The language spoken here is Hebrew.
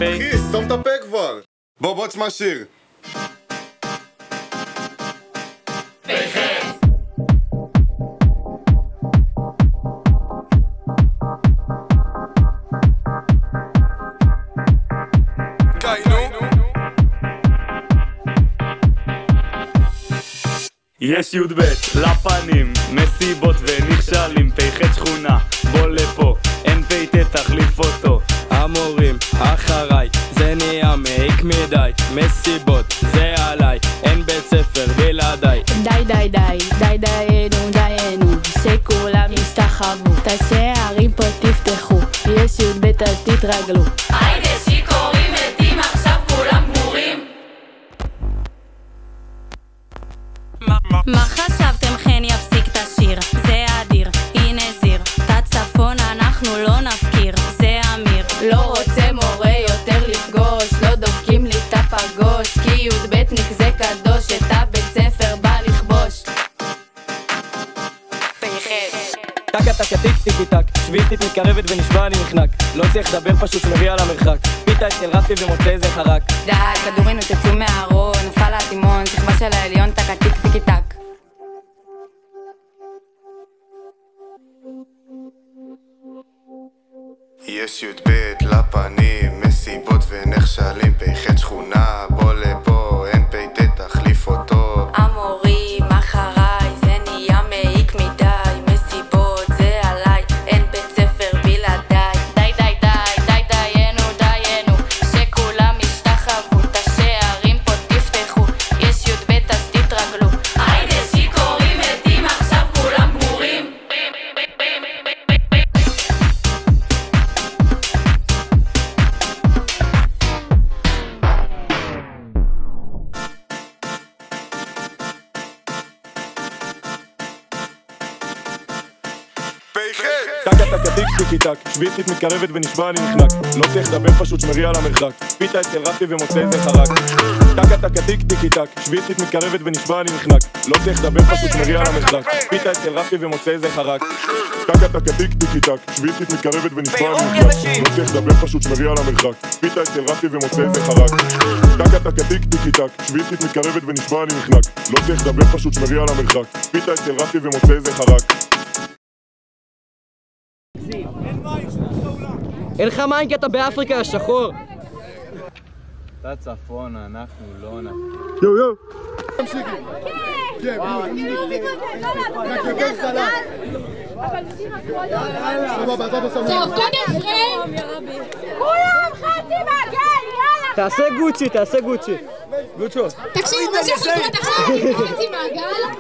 אחי, סתום את הפה כבר. בוא תשמע שיר. יש י"ב לפנים, מסיבות ונכשלים, פייחת שכונה, בוא לפה, אין פייטה תחליף אותו. המורים, אחריי, זה נהיה מעיק מדי, מסיבות, זה עליי, אין בית ספר בלעדיי. די דיינו, שכולם ישתחוו, את השערים פה תפתחו, יש י"ב אז תתרגלו. היידה שיכורים מתים, עכשיו כולם גמורים. מה חשבתם חן יפסיק את השיר? זה אדיר, הנה זיר, תצפון אנחנו לא נפקיר, זה אמיר. לא רוצה מורה יותר לפגוש, לא דופקים לי את הפגוש, כי י"בניק זה קדוש, את הבית ספר בא לכבוש. טקה טקה טיק טיקי טק, שביעית מתקרבת ונשבע אני נחנק, לא צריך לדבר פשוט מריע למרחק, פיתה אצל רפי ומוצא איזה חרק. די, כדורינו תצאו מהארון, נפל האטימון, שכבה של העליון, טקה טיק טיקי טק. יש י"ב לפנים, מסיבות ונכשלים, פייחת שכונה, בוא לפה, אין פייטה תחליף אותו. המורים, אחריי, זה נהיה מעיק מדי, מסיבות, זה עליי, אין בית ספר בלעדיי. די דיינו, שכולם ישתחוו, את השערים פה תפתחו, יש י"ב אז תתרגלו. היידה שיכורים מתים, עכשיו כולם גמורים. טקה טקה טיק טיקי טק, שביעית מתקרבת ונשבע אני נחנק, לא צריך לדבר פשוט שמריע למרחק, פיתה אצל רפי ומוצא איזה חרק. טקה טקה טיק טיקי טק, שביעית מתקרבת ונשבע אני נחנק, לא צריך לדבר פשוט שמריע למרחק, פיתה אצל רפי ומוצא איזה חרק. טקה טקה טיק טיקי טק, שביעית מתקרבת ונשבע אני נחנק, לא צריך לדבר פשוט שמריע למרחק, פיתה אצל רפי ומוצא איזה חרק. טקה טקה טיק טיקי טק, שביעית מתקרבת ונשבע אני נחנק, לא צריך לדבר פשוט שמריע למרחק, פיתה אצל רפי ומוצא איזה חרק. אין לך מים כי אתה באפריקה השחור. אתה צפון, אנחנו לא נפקיר. יו תמשיכי. כן, טוב, קודם כולם חצי מעגל, יאללה. תעשה גוצ'י. גוצ'ו. תקשיב, מה זה חתונות עכשיו? חצי מעגל.